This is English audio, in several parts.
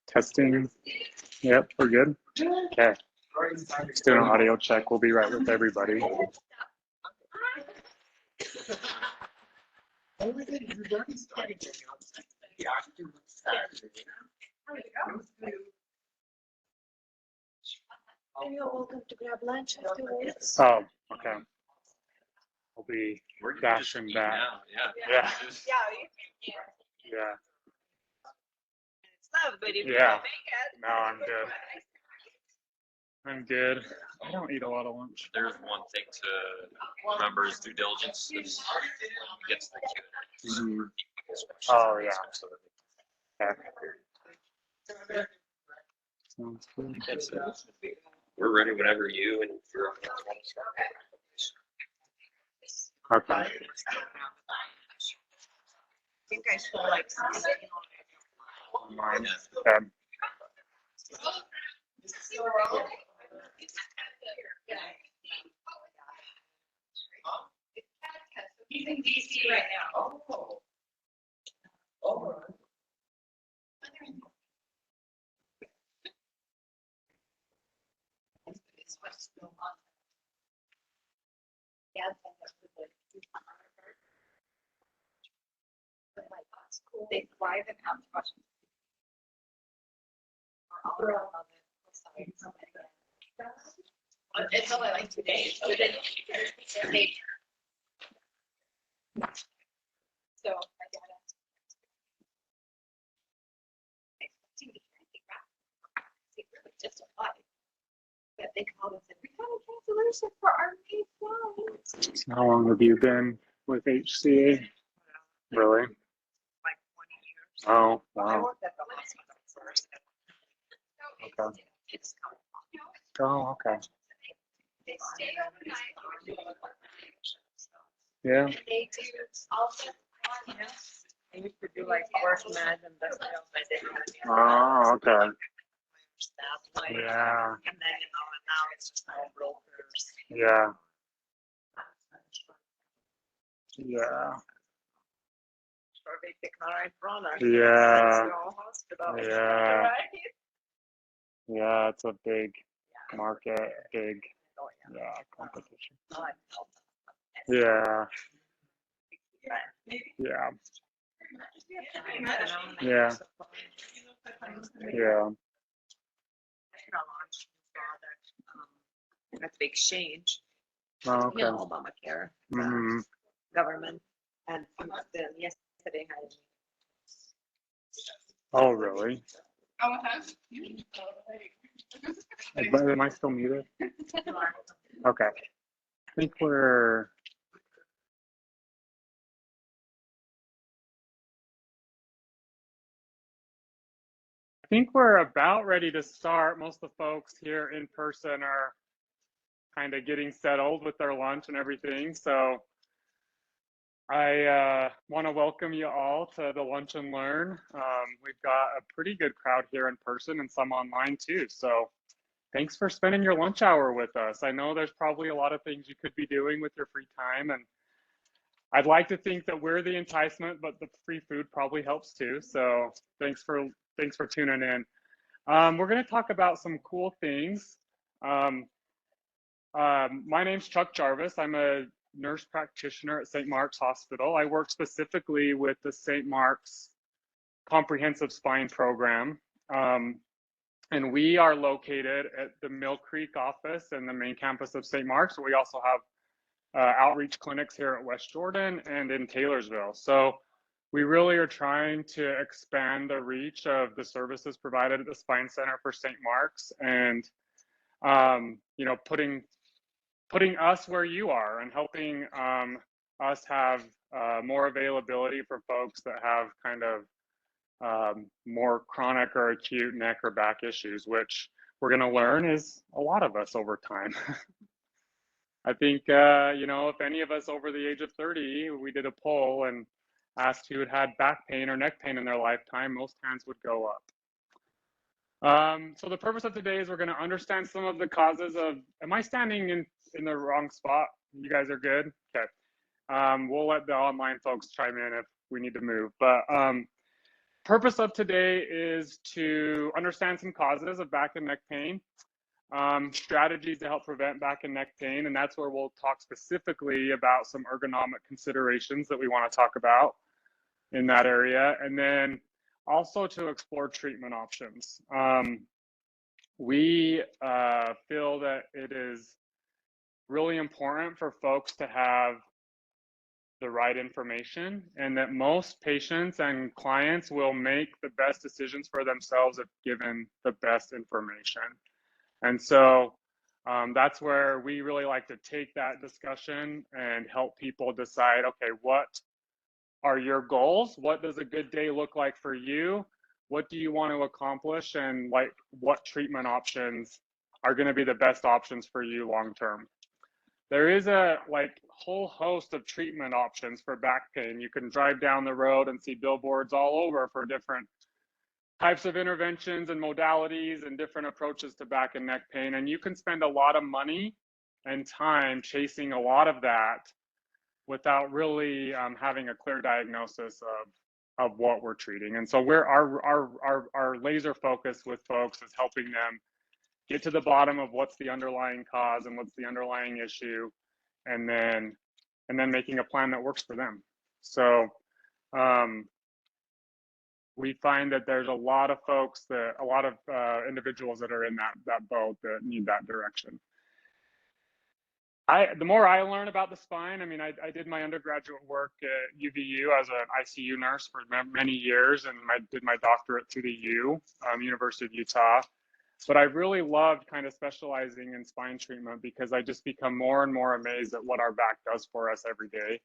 Testing. Yep, we're good. Okay. Just doing an audio check. We'll be right with everybody. You're welcome to grab lunch afterwards. Oh, okay. We'll be dashing back. Yeah. Yeah. Yeah. No, I'm good. I'm good. I don't eat a lot of lunch. There's one thing to remember is due diligence. When you get to the Q&A. Oh, yeah. Okay. Sounds good. We're ready whenever you and your Okay. I think I saw like Mine. Okay. He's in DC right now. Oh. They fly them out to Washington. It's only like 2 days. So then so my dad asked really just applied. But they called and said, we got a cancellation for our May flight. How long have you been with HCA? Really? Like 20 years. Oh, I wow. worked at the hospital first. Okay. It's Oh, okay. they stay overnight. Yeah. They do also, I used to do like work med and industrial medicine. Oh, okay. Staff, like, Yeah. and then, and now it's just all brokers. Yeah. Yeah. Or they pick the right product. Yeah. Hospital. Yeah. Right? Yeah, it's a big market, big, Oh, yeah, competition. Oh, I felt Yeah. Yeah. Yeah. Yeah. At the exchange, Oh, okay. Obamacare, Mm-hmm. government, and then yesterday had. Oh, really? Am I still muted? Okay. I think we're about ready to start. Most of the folks here in person are kind of getting settled with their lunch and everything. So I want to welcome you all to the Lunch and Learn. We've got a pretty good crowd here in person and some online too. So thanks for spending your lunch hour with us. I know there's probably a lot of things you could be doing with your free time, and I'd like to think that we're the enticement, but the free food probably helps too. So thanks for tuning in. We're going to talk about some cool things. My name's Chuck Jarvis. I'm a nurse practitioner at St. Mark's Hospital. I work specifically with the St. Mark's Comprehensive Spine Program. And we are located at the Mill Creek office and the main campus of St. Mark's. We also have outreach clinics here at West Jordan and in Taylorsville. So we really are trying to expand the reach of the services provided at the Spine Center for St. Mark's, and you know, putting us where you are and helping us have more availability for folks that have kind of more chronic or acute neck or back issues, which we're going to learn is a lot of us over time. I think, you know, if any of us over the age of 30, we did a poll and asked who had back pain or neck pain in their lifetime, most hands would go up. So the purpose of today is we're going to understand some of the causes of, am I standing in the wrong spot? You guys are good? Okay. We'll let the online folks chime in if we need to move. But purpose of today is to understand some causes of back and neck pain, strategies to help prevent back and neck pain, and that's where we'll talk specifically about some ergonomic considerations that we want to talk about in that area, and then also to explore treatment options. We feel that it is really important for folks to have the right information, and that most patients and clients will make the best decisions for themselves if given the best information. And so that's where we really like to take that discussion and help people decide, okay, what are your goals? What does a good day look like for you? What do you want to accomplish? And like, what treatment options are going to be the best options for you long term? There is a whole host of treatment options for back pain. You can drive down the road and see billboards all over for different types of interventions and modalities and different approaches to back and neck pain. And you can spend a lot of money and time chasing a lot of that without really having a clear diagnosis of what we're treating. And so our laser focus with folks is helping them get to the bottom of what's the underlying cause and what's the underlying issue, and then making a plan that works for them. So we find that there's a lot of folks individuals that are in that boat that need that direction. The more I learn about the spine, I mean, I did my undergraduate work at UVU as an ICU nurse for many years, and did my doctorate through the University of Utah. But I really loved kind of specializing in spine treatment because I just become more and more amazed at what our back does for us every day.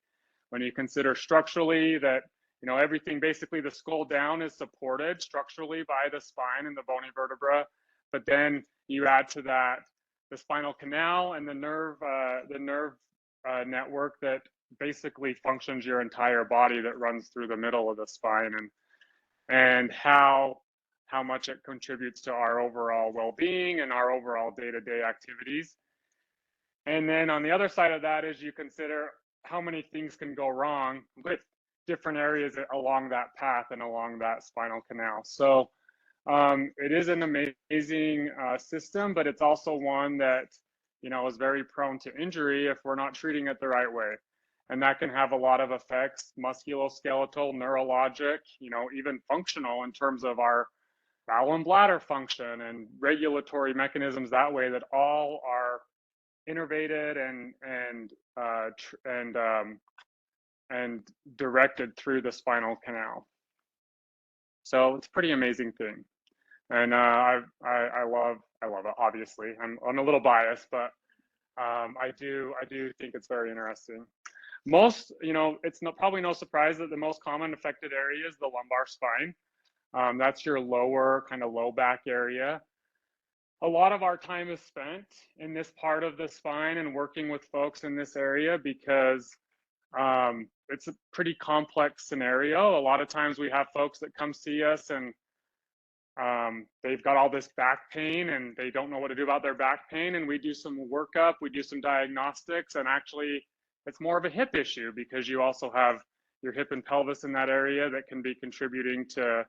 When you consider structurally that, you know, everything basically the skull down is supported structurally by the spine and the bony vertebra, but then you add to that the spinal canal and the nerve network that basically functions your entire body, that runs through the middle of the spine, and how much it contributes to our overall well-being and our overall day-to-day activities. And then on the other side of that is you consider how many things can go wrong with different areas along that path and along that spinal canal. So it is an amazing system, but it's also one that, you know, is very prone to injury if we're not treating it the right way. And that can have a lot of effects, musculoskeletal, neurologic, you know, even functional in terms of our bowel and bladder function and regulatory mechanisms that way, that all are innervated and directed through the spinal canal. So it's a pretty amazing thing. And I love it. Obviously, I'm a little biased, but I do think it's very interesting. Most, you know, it's probably no surprise that the most common affected area is the lumbar spine. That's your lower, kind of low back area. A lot of our time is spent in this part of the spine and working with folks in this area because it's a pretty complex scenario. A lot of times we have folks that come see us and they've got all this back pain and they don't know what to do about their back pain, and we do some workup, we do some diagnostics, and actually it's more of a hip issue because you also have your hip and pelvis in that area that can be contributing to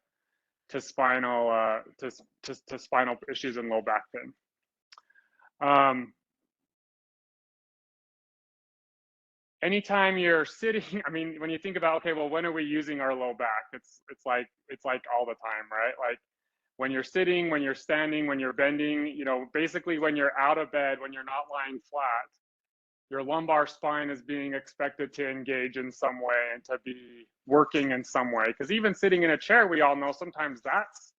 spinal spinal issues and low back pain. Anytime you're sitting, I mean, when you think about, okay, well, when are we using our low back? It's like all the time, right? Like when you're sitting, when you're standing, when you're bending, you know, basically when you're out of bed, when you're not lying flat, your lumbar spine is being expected to engage in some way and to be working in some way. Because even sitting in a chair, we all know sometimes that's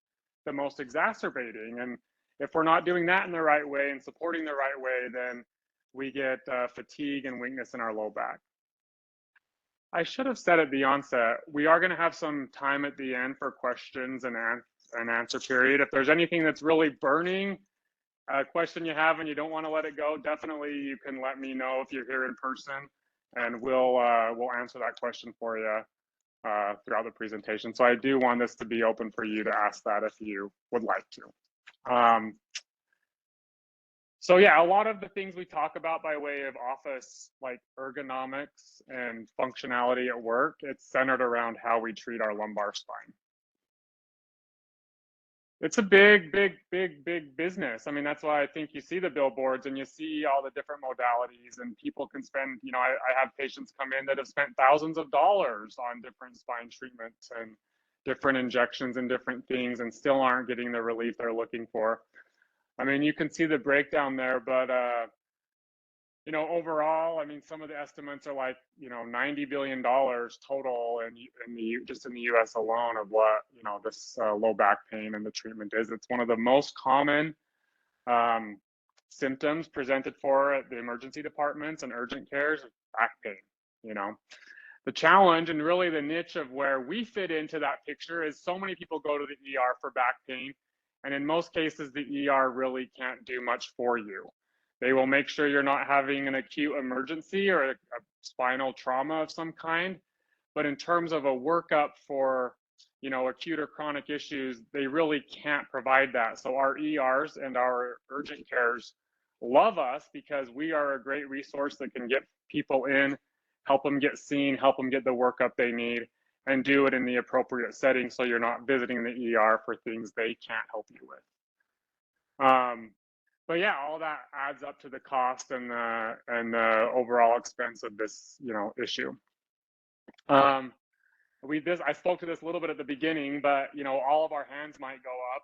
the most exacerbating. And if we're not doing that in the right way and supporting the right way, then we get fatigue and weakness in our low back. I should have said at the onset, we are going to have some time at the end for questions and answer period. If there's anything that's really burning, a question you have and you don't want to let it go, definitely you can let me know if you're here in person, and we'll answer that question for you throughout the presentation. So I do want this to be open for you to ask that if you would like to. So yeah, a lot of the things we talk about by way of office, like ergonomics and functionality at work, it's centered around how we treat our lumbar spine. it's a big, big, big, big business. I mean, that's why I think you see the billboards and you see all the different modalities, and people can spend, I have patients come in that have spent thousands of dollars on different spine treatments and different injections and different things and still aren't getting the relief they're looking for. I mean, you can see the breakdown there, but overall, I mean, some of the estimates are like, $90 billion total just in the US alone of what, this low back pain and the treatment is. It's one of the most common symptoms presented for at the emergency departments and urgent cares, back pain, The challenge and really the niche of where we fit into that picture is so many people go to the ER for back pain. And in most cases, the ER really can't do much for you. They will make sure you're not having an acute emergency or a spinal trauma of some kind. But in terms of a workup for, acute or chronic issues, they really can't provide that. So our ERs and our urgent cares love us because we are a great resource that can get people in, help them get seen, help them get the workup they need, and do it in the appropriate setting so you're not visiting the ER for things they can't help you with. But yeah, all that adds up to the cost and the overall expense of this, issue. I spoke to this a little bit at the beginning, but all of our hands might go up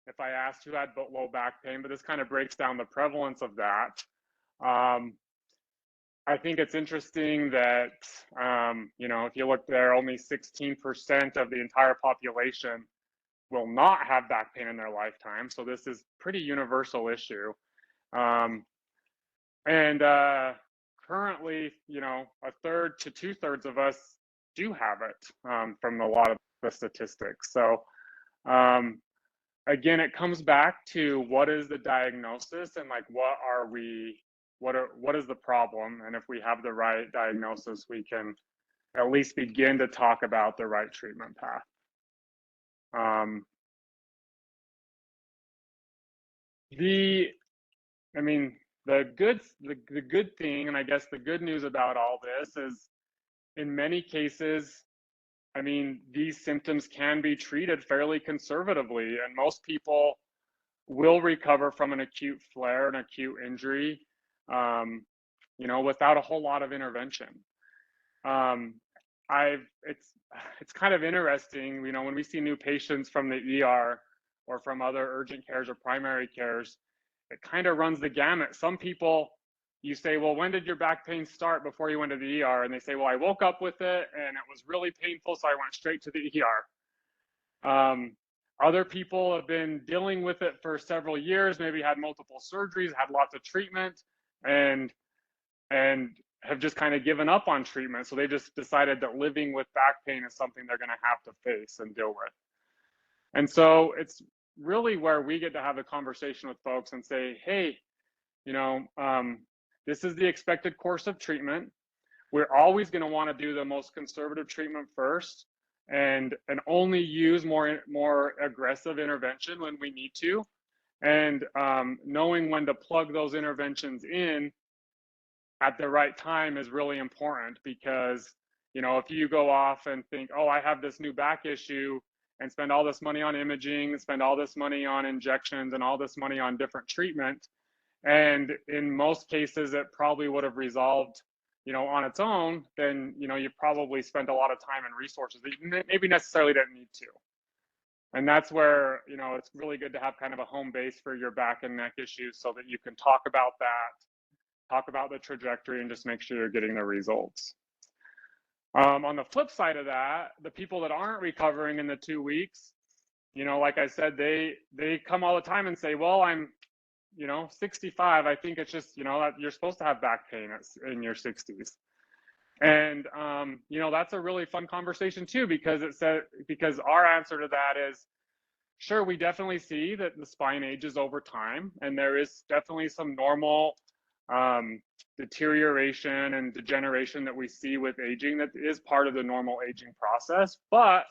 if I asked who had low back pain, but this kind of breaks down the prevalence of that. I think it's interesting that, if you look there, only 16% of the entire population will not have back pain in their lifetime. So this is pretty universal issue. Currently, a third to 2/3 of us do have it from a lot of the statistics. So again, it comes back to what is the diagnosis and like, what is the problem? And if we have the right diagnosis, we can at least begin to talk about the right treatment path. The good thing, and I guess the good news about all this is, in many cases, these symptoms can be treated fairly conservatively, and most people will recover from an acute flare, an acute injury, without a whole lot of intervention. It's kind of interesting, when we see new patients from the ER or from other urgent cares or primary cares, it kind of runs the gamut. Some people, you say, well, when did your back pain start before you went to the ER? And they say, well, I woke up with it and it was really painful, so I went straight to the ER. Other people have been dealing with it for several years, maybe had multiple surgeries, had lots of treatment, and have just kind of given up on treatment. So they just decided that living with back pain is something they're going to have to face and deal with. And so it's really where we get to have a conversation with folks and say, hey, this is the expected course of treatment. We're always going to want to do the most conservative treatment first and only use more aggressive intervention when we need to. And knowing when to plug those interventions in at the right time is really important, because, if you go off and think, oh, I have this new back issue, and spend all this money on imaging, spend all this money on injections and all this money on different treatment, and in most cases it probably would have resolved, on its own, then, you probably spent a lot of time and resources that you maybe necessarily didn't need to. And that's where, it's really good to have kind of a home base for your back and neck issues so that you can talk about that, talk about the trajectory, and just make sure you're getting the results. On the flip side of that, the people that aren't recovering in the 2 weeks, like I said, they come all the time and say, well, I'm, 65. I think it's just, that you're supposed to have back pain in your 60s. And, that's a really fun conversation too, because because our answer to that is, sure, we definitely see that the spine ages over time, and there is definitely some normal deterioration and degeneration that we see with aging that is part of the normal aging process, but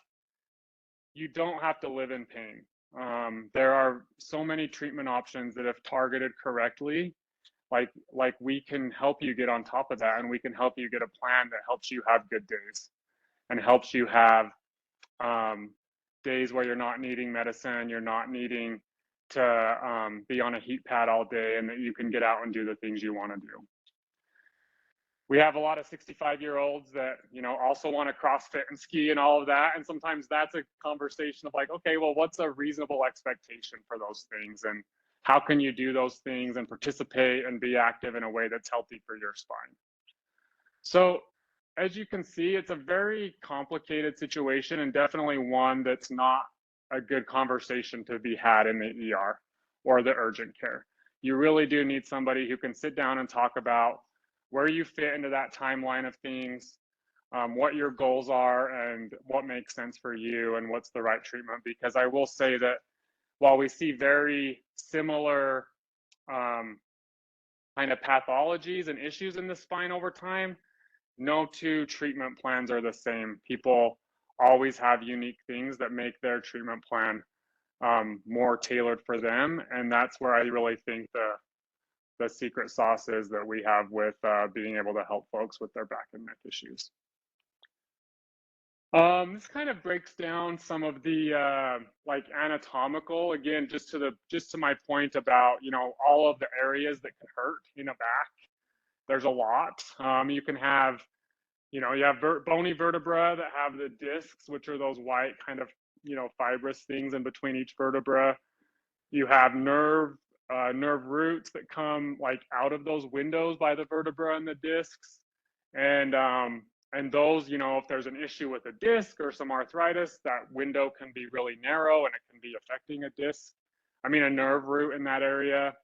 you don't have to live in pain. There are so many treatment options that, if targeted correctly, like we can help you get on top of that, and we can help you get a plan that helps you have good days and helps you have days where you're not needing medicine, you're not needing to be on a heat pad all day, and that you can get out and do the things you want to do. We have a lot of 65-year-olds that, you know, also want to CrossFit and ski and all of that. And sometimes that's a conversation of like, okay, well, what's a reasonable expectation for those things? And how can you do those things and participate and be active in a way that's healthy for your spine? So as you can see, it's a very complicated situation, and definitely one that's not a good conversation to be had in the ER or the urgent care. You really do need somebody who can sit down and talk about where you fit into that timeline of things, what your goals are, and what makes sense for you, and what's the right treatment. Because I will say that while we see very similar kind of pathologies and issues in the spine over time, no two treatment plans are the same. People always have unique things that make their treatment plan more tailored for them. And that's where I really think the secret sauce is that we have with being able to help folks with their back and neck issues. This kind of breaks down some of the like anatomical, again, just to my point about, you know, all of the areas that can hurt in a back. There's a lot. You can have, you know, you have bony vertebra that have the discs, which are those white kind of, you know, fibrous things in between each vertebra. You have nerve roots that come like out of those windows by the vertebra and the discs. And those, you know, if there's an issue with a disc or some arthritis, that window can be really narrow and it can be affecting a nerve root in that area.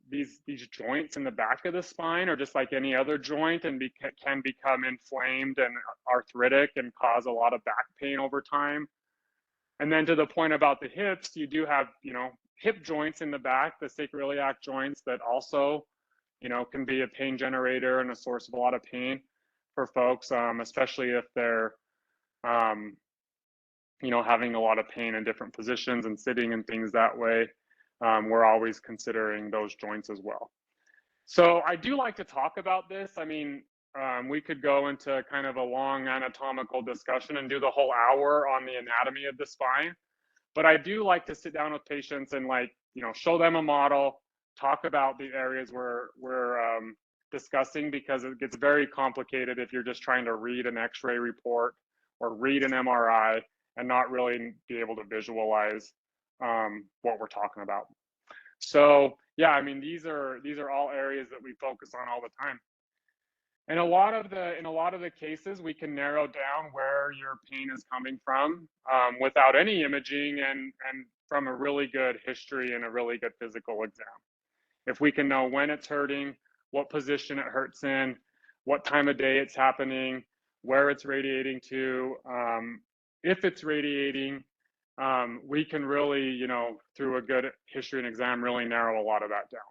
These joints in the back of the spine are just like any other joint, and can become inflamed and arthritic and cause a lot of back pain over time. And then to the point about the hips, you do have, you know, hip joints in the back, the sacroiliac joints, that also, you know, can be a pain generator and a source of a lot of pain for folks, especially if they're, you know, having a lot of pain in different positions and sitting and things that way. We're always considering those joints as well. So I do like to talk about this. I mean, we could go into kind of a long anatomical discussion and do the whole hour on the anatomy of the spine. But I do like to sit down with patients and, like, you know, show them a model, talk about the areas we're discussing, because it gets very complicated if you're just trying to read an x-ray report or read an MRI and not really be able to visualize what we're talking about. So yeah, I mean, these are all areas that we focus on all the time. And in a lot of the cases, we can narrow down where your pain is coming from without any imaging, and from a really good history and a really good physical exam. If we can know when it's hurting, what position it hurts in, what time of day it's happening, where it's radiating to, if it's radiating, we can really, you know, through a good history and exam, really narrow a lot of that down.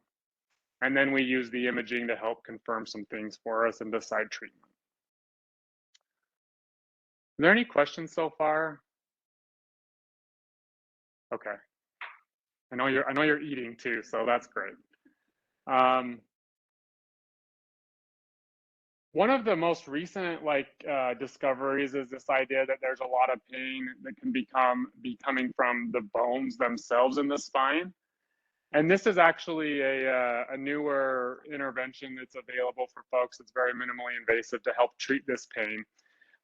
And then we use the imaging to help confirm some things for us and decide treatment. Are there any questions so far? Okay. I know you're eating too, so that's great. One of the most recent discoveries is this idea that there's a lot of pain that can be coming from the bones themselves in the spine. And this is actually a newer intervention that's available for folks. It's very minimally invasive to help treat this pain.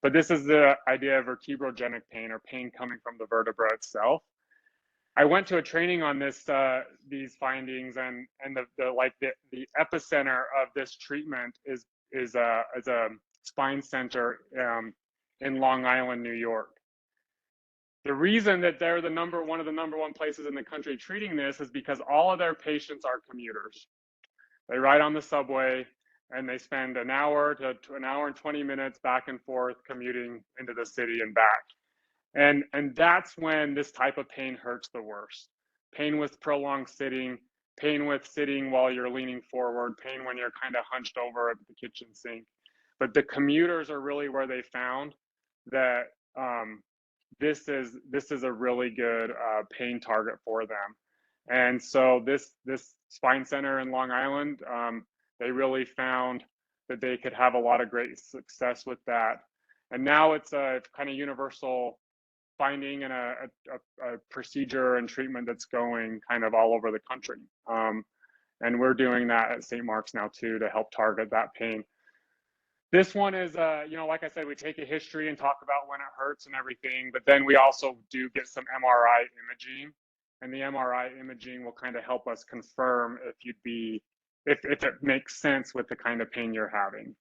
But this is the idea of vertebrogenic pain, or pain coming from the vertebra itself. I went to a training on these findings, and the epicenter of this treatment is a spine center in Long Island, New York. The reason that they're one of the number one places in the country treating this is because all of their patients are commuters. They ride on the subway and they spend an hour to an hour and 20 minutes back and forth commuting into the city and back. And that's when this type of pain hurts the worst. Pain with prolonged sitting, pain with sitting while you're leaning forward, pain when you're kind of hunched over at the kitchen sink. But the commuters are really where they found that this is a really good pain target for them. And so this spine center in Long Island, they really found that they could have a lot of great success with that. And now it's a kind of universal finding a procedure and treatment that's going kind of all over the country. And we're doing that at St. Mark's now too to help target that pain. This one is, like I said, we take a history and talk about when it hurts and everything, but then we also do get some MRI imaging, and the MRI imaging will kind of help us confirm if it makes sense with the kind of pain you're having.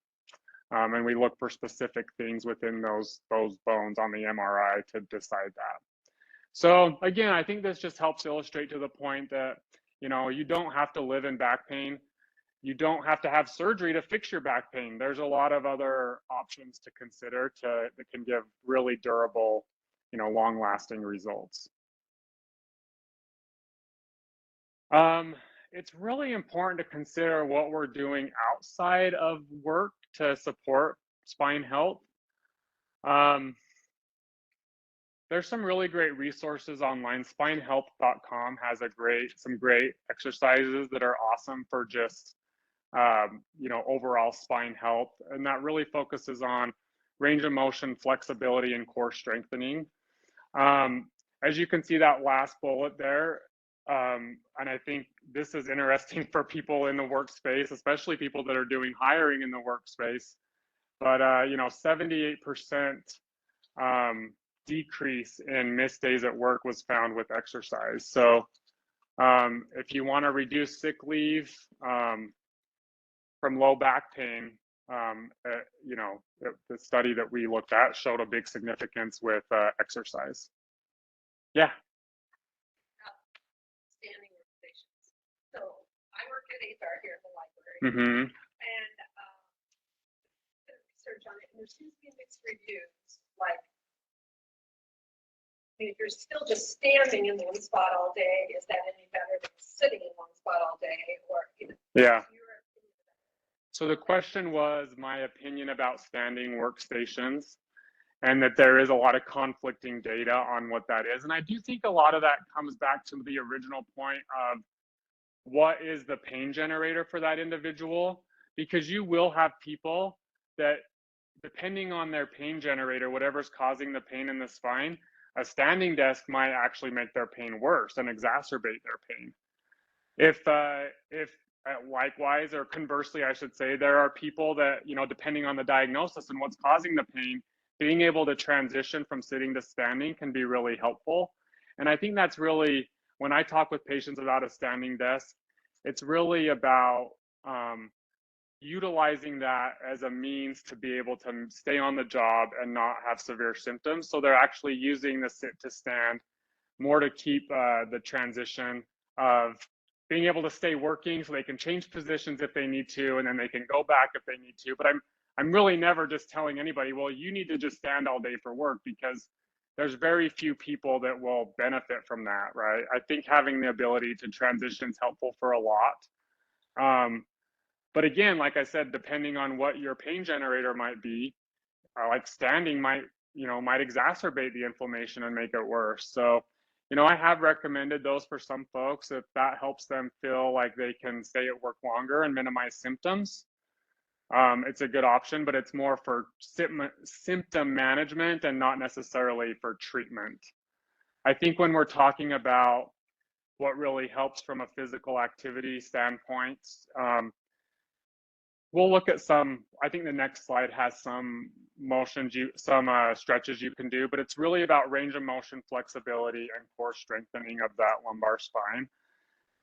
And we look for specific things within those bones on the MRI to decide that. So again, I think this just helps illustrate to the point that, you don't have to live in back pain. You don't have to have surgery to fix your back pain. There's a lot of other options to consider that can give really durable, long-lasting results. It's really important to consider what we're doing outside of work to support spine health. There's some really great resources online. Spinehealth.com has some great exercises that are awesome for just overall spine health, and that really focuses on range of motion, flexibility, and core strengthening. As you can see that last bullet there, and I think this is interesting for people in the workspace, especially people that are doing hiring in the workspace, but 78% decrease in missed days at work was found with exercise. So if you want to reduce sick leave from low back pain, the study that we looked at showed a big significance with exercise. Yeah. Standing workstations. So I work at HR here at the library, Mm-hmm. and research on it, and there seems to be mixed reviews. Like, if you're still just standing in one spot all day, is that any better than sitting in one spot all day? Or yeah. So the question was my opinion about standing workstations, and that there is a lot of conflicting data on what that is. And I do think a lot of that comes back to the original point of what is the pain generator for that individual, because you will have people that, depending on their pain generator, whatever's causing the pain in the spine, a standing desk might actually make their pain worse and exacerbate their pain. If likewise, or conversely, I should say, there are people that, depending on the diagnosis and what's causing the pain, being able to transition from sitting to standing can be really helpful. And I think that's really, when I talk with patients about a standing desk, it's really about utilizing that as a means to be able to stay on the job and not have severe symptoms. So they're actually using the sit to stand more to keep the transition of being able to stay working, so they can change positions if they need to, and then they can go back if they need to. But I'm really never just telling anybody, well, you need to just stand all day for work, because there's very few people that will benefit from that, right? I think having the ability to transition is helpful for a lot. But again, like I said, depending on what your pain generator might be, like standing might exacerbate the inflammation and make it worse. So, I have recommended those for some folks if that helps them feel like they can stay at work longer and minimize symptoms. It's a good option, but it's more for symptom management and not necessarily for treatment. I think when we're talking about what really helps from a physical activity standpoint, we'll look at I think the next slide has some motions, some stretches you can do, but it's really about range of motion, flexibility, and core strengthening of that lumbar spine,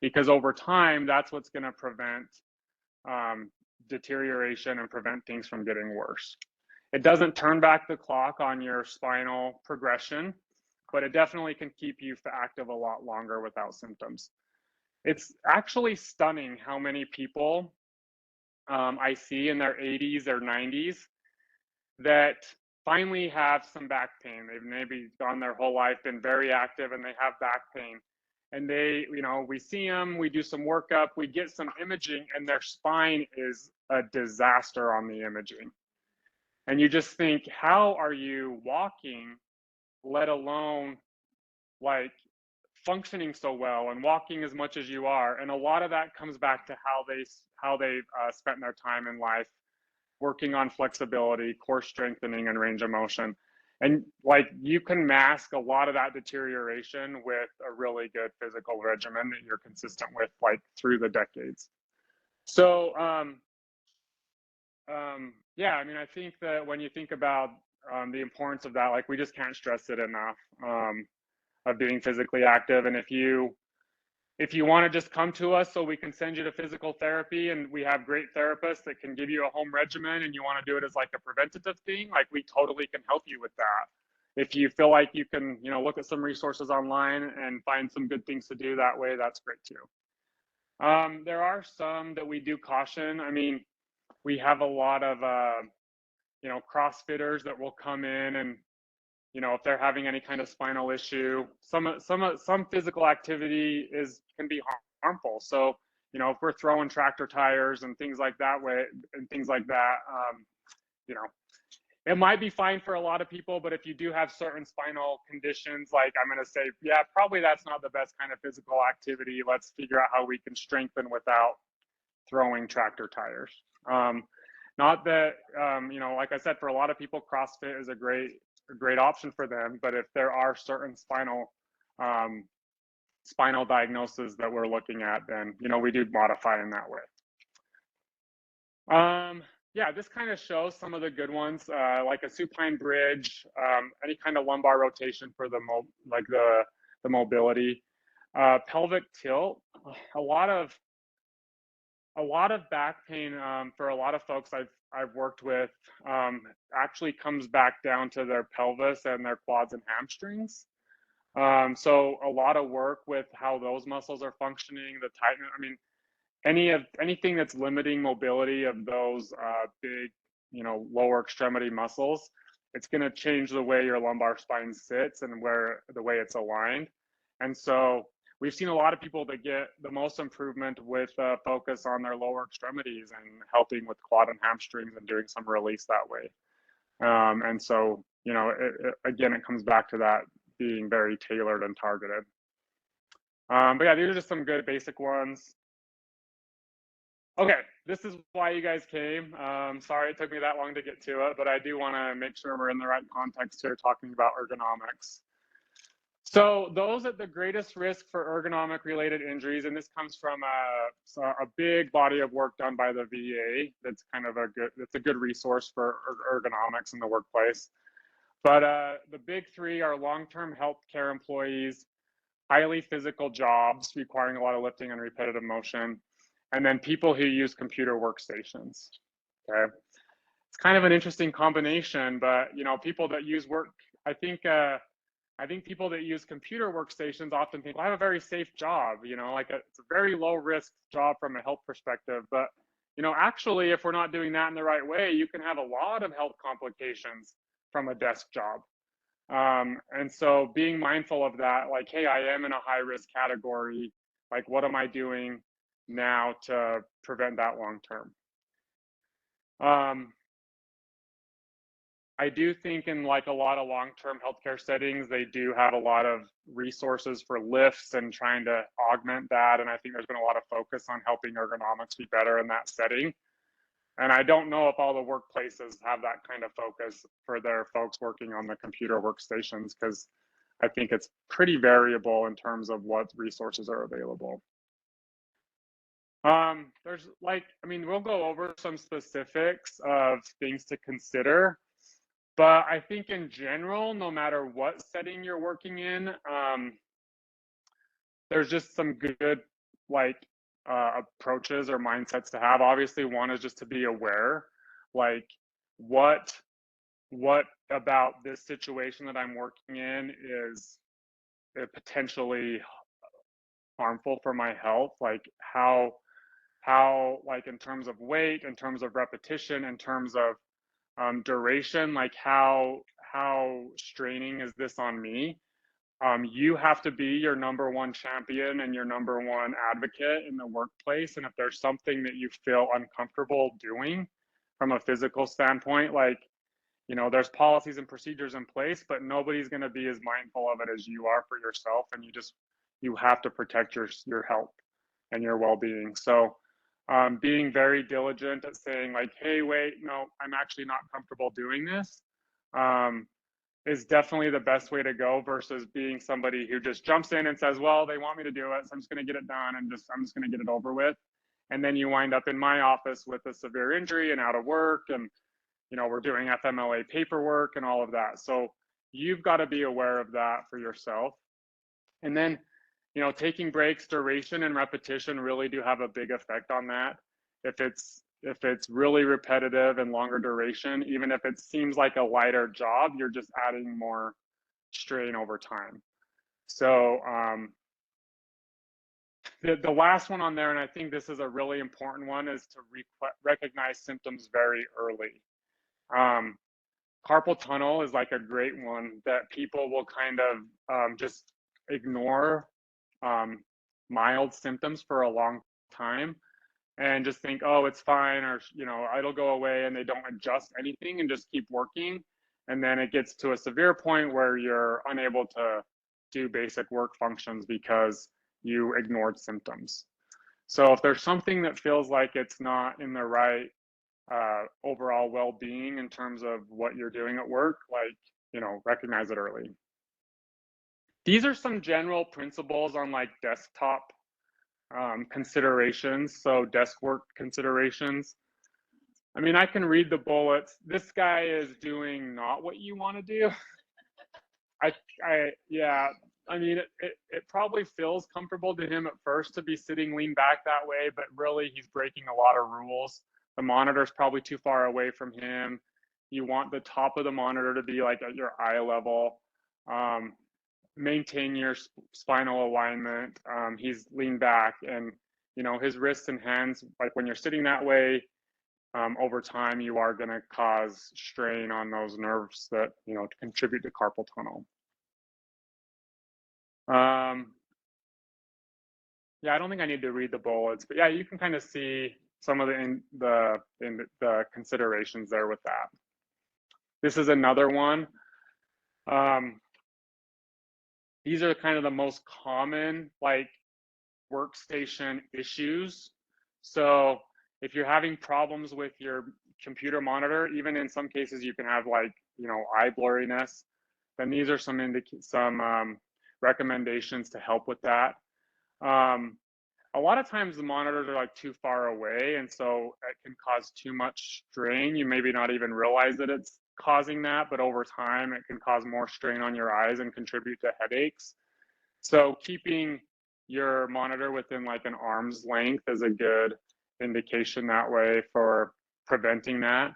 because over time, that's what's going to prevent deterioration and prevent things from getting worse. It doesn't turn back the clock on your spinal progression, but it definitely can keep you active a lot longer without symptoms. It's actually stunning how many people I see in their 80s or 90s that finally have some back pain. They've maybe gone their whole life, been very active, and they have back pain. And they, we see them, we do some workup, we get some imaging, and their spine is a disaster on the imaging. And you just think, how are you walking, let alone like functioning so well and walking as much as you are? And a lot of that comes back to how they've spent their time in life working on flexibility, core strengthening, and range of motion. And like you can mask a lot of that deterioration with a really good physical regimen that you're consistent with like through the decades. So yeah, I mean, I think that when you think about the importance of that, like we just can't stress it enough, of being physically active. And if you want to just come to us so we can send you to physical therapy, and we have great therapists that can give you a home regimen, and you want to do it as like a preventative thing, like we totally can help you with that. If you feel like you can, you know, look at some resources online and find some good things to do that way, that's great too. There are some that we do caution. I mean, we have a lot of, you know, CrossFitters that will come in, and, you know, if they're having any kind of spinal issue, some physical activity can be harmful. So, you know, if we're throwing tractor tires and things like that you know, it might be fine for a lot of people, but if you do have certain spinal conditions, like I'm going to say, yeah, probably that's not the best kind of physical activity. Let's figure out how we can strengthen without throwing tractor tires. Not that, you know, like I said, for a lot of people, CrossFit is a great option for them. But if there are certain spinal diagnoses that we're looking at, then, you know, we do modify in that way. Yeah, this kind of shows some of the good ones, like a supine bridge, any kind of lumbar rotation for the mobility, pelvic tilt. A lot of back pain for a lot of folks I've worked with actually comes back down to their pelvis and their quads and hamstrings. So a lot of work with how those muscles are functioning, the tightness. I mean, anything that's limiting mobility of those big, you know, lower extremity muscles, it's going to change the way your lumbar spine sits and the way it's aligned. And so we've seen a lot of people that get the most improvement with focus on their lower extremities and helping with quad and hamstrings and doing some release that way. And so, you know, again, it comes back to that being very tailored and targeted. But yeah, these are just some good basic ones. Okay, this is why you guys came. Sorry it took me that long to get to it, but I do want to make sure we're in the right context here talking about ergonomics. So those at the greatest risk for ergonomic related injuries, and this comes from a big body of work done by the VA. That's kind of a good resource for ergonomics in the workplace. But the big three are long-term healthcare employees, highly physical jobs requiring a lot of lifting and repetitive motion, and then people who use computer workstations. Okay, it's kind of an interesting combination, but you know, people that use I think people that use computer workstations often think, well, I have a very safe job, you know, like it's a very low risk job from a health perspective. But you know, actually, if we're not doing that in the right way, you can have a lot of health complications from a desk job. And so being mindful of that, like, hey, I am in a high risk category. Like, what am I doing now to prevent that long term? I do think in like a lot of long-term healthcare settings, they do have a lot of resources for lifts and trying to augment that. And I think there's been a lot of focus on helping ergonomics be better in that setting. And I don't know if all the workplaces have that kind of focus for their folks working on the computer workstations, because I think it's pretty variable in terms of what resources are available. There's like, I mean, we'll go over some specifics of things to consider, but I think in general, no matter what setting you're working in, there's just some good like approaches or mindsets to have. Obviously, one is just to be aware, like what about this situation that I'm working in is potentially harmful for my health, like how like in terms of weight, in terms of repetition, in terms of duration, like how straining is this on me? You have to be your number one champion and your number one advocate in the workplace. And if there's something that you feel uncomfortable doing from a physical standpoint, like, you know, there's policies and procedures in place, but nobody's going to be as mindful of it as you are for yourself. And you have to protect your health and your well-being. So being very diligent at saying like, hey, wait, no, I'm actually not comfortable doing this. is definitely the best way to go versus being somebody who just jumps in and says, well, they want me to do it, so I'm just going to get it done and I'm just going to get it over with. And then you wind up in my office with a severe injury and out of work, and we're doing FMLA paperwork and all of that. So you've got to be aware of that for yourself. And then, taking breaks, duration and repetition really do have a big effect on that. If it's really repetitive and longer duration, even if it seems like a lighter job, you're just adding more strain over time. So the last one on there, and I think this is a really important one, is to recognize symptoms very early. Carpal tunnel is like a great one that people will kind of just ignore mild symptoms for a long time and just think, oh, it's fine, or it'll go away, and they don't adjust anything and just keep working. And then it gets to a severe point where you're unable to do basic work functions because you ignored symptoms. So if there's something that feels like it's not in the right overall well-being in terms of what you're doing at work, recognize it early. These are some general principles on desktop considerations, so desk work considerations. I mean, I can read the bullets. This guy is doing not what you want to do. Yeah, I mean, it probably feels comfortable to him at first to be sitting lean back that way, but really he's breaking a lot of rules. The monitor's probably too far away from him. You want the top of the monitor to be at your eye level. Maintain your spinal alignment. He's leaned back, and his wrists and hands, when you're sitting that way, over time you are going to cause strain on those nerves that contribute to carpal tunnel. Yeah, I don't think I need to read the bullets, but yeah, you can kind of see some of the considerations there with that. This is another one. These are kind of the most common workstation issues. So if you're having problems with your computer monitor, even in some cases you can have eye blurriness, then these are some recommendations to help with that. A lot of times the monitors are too far away, and so it can cause too much strain. You maybe not even realize that it's causing that, but over time it can cause more strain on your eyes and contribute to headaches. So keeping your monitor within an arm's length is a good indication that way for preventing that.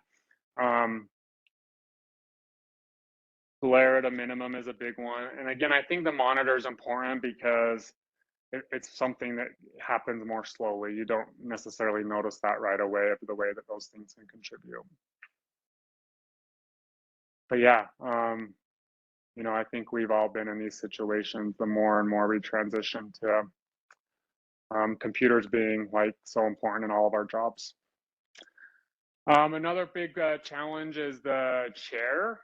Glare at a minimum is a big one. And again, I think the monitor is important because it's something that happens more slowly. You don't necessarily notice that right away of the way that those things can contribute. But yeah, I think we've all been in these situations. The more and more we transition to computers being so important in all of our jobs. Another big challenge is the chair.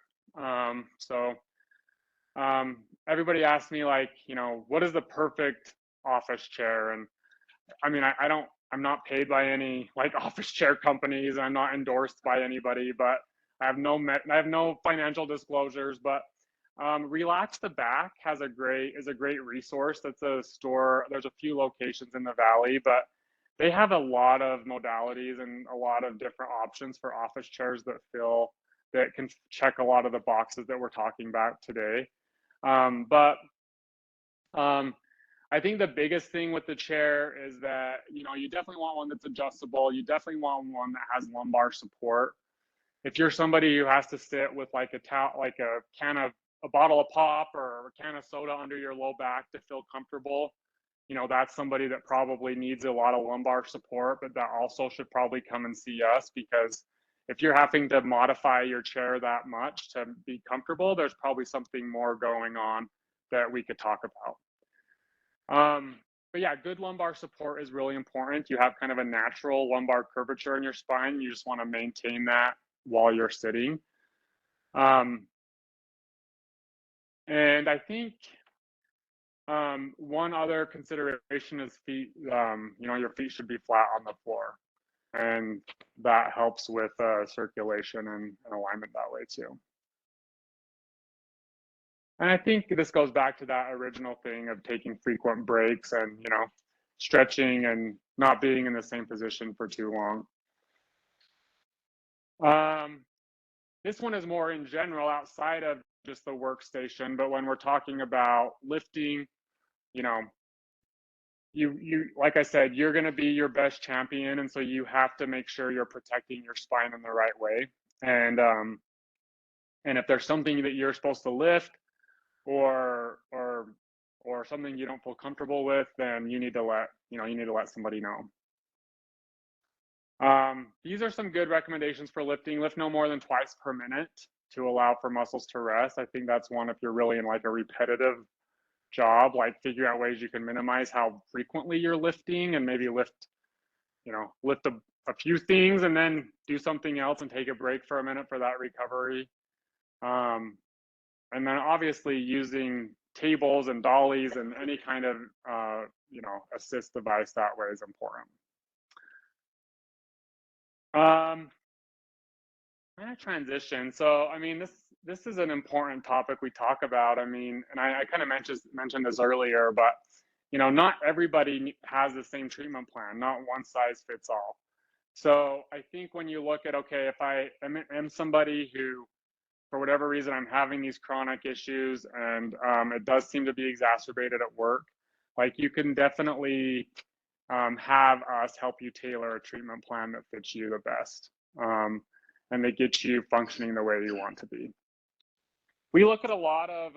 Everybody asks me what is the perfect office chair? And I mean, I'm not paid by any office chair companies. I'm not endorsed by anybody, but I have no financial disclosures. But Relax the Back is a great resource. That's a store. There's a few locations in the Valley, but they have a lot of modalities and a lot of different options for office chairs that can check a lot of the boxes that we're talking about today. I think the biggest thing with the chair is that you definitely want one that's adjustable. You definitely want one that has lumbar support. If you're somebody who has to sit with a bottle of pop or a can of soda under your low back to feel comfortable, that's somebody that probably needs a lot of lumbar support, but that also should probably come and see us, because if you're having to modify your chair that much to be comfortable, there's probably something more going on that we could talk about. But yeah, good lumbar support is really important. You have kind of a natural lumbar curvature in your spine. You just want to maintain that while you're sitting. And I think one other consideration is feet. Your feet should be flat on the floor, and that helps with circulation and alignment that way too. And I think this goes back to that original thing of taking frequent breaks and, you know, stretching and not being in the same position for too long. This one is more in general outside of just the workstation, but when we're talking about lifting, you know, you like I said, you're going to be your best champion, and so you have to make sure you're protecting your spine in the right way. And if there's something that you're supposed to lift or something you don't feel comfortable with, then you need to let somebody know. These are some good recommendations for lifting. Lift no more than twice per minute to allow for muscles to rest. I think that's one if you're really in like a repetitive job, like figure out ways you can minimize how frequently you're lifting and maybe lift a few things and then do something else and take a break for a minute for that recovery. And then obviously using tables and dollies and any kind of assist device that way is important. I'm gonna transition. So I mean, this is an important topic we talk about. I mean, and I kind of mentioned this earlier, but you know, not everybody has the same treatment plan. Not one size fits all. So I think when you look at, okay, if I am somebody who, for whatever reason, I'm having these chronic issues and it does seem to be exacerbated at work, like you can definitely have us help you tailor a treatment plan that fits you the best and that gets you functioning the way you want to be. We look at a lot of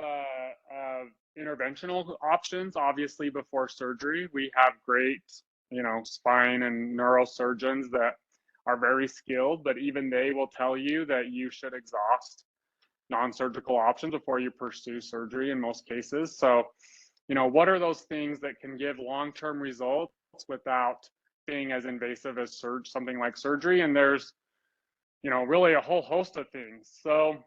interventional options, obviously, before surgery. We have great, you know, spine and neurosurgeons that are very skilled, but even they will tell you that you should exhaust non-surgical options before you pursue surgery in most cases. So, you know, what are those things that can give long-term results without being as invasive as something like surgery? And there's, you know, really a whole host of things. So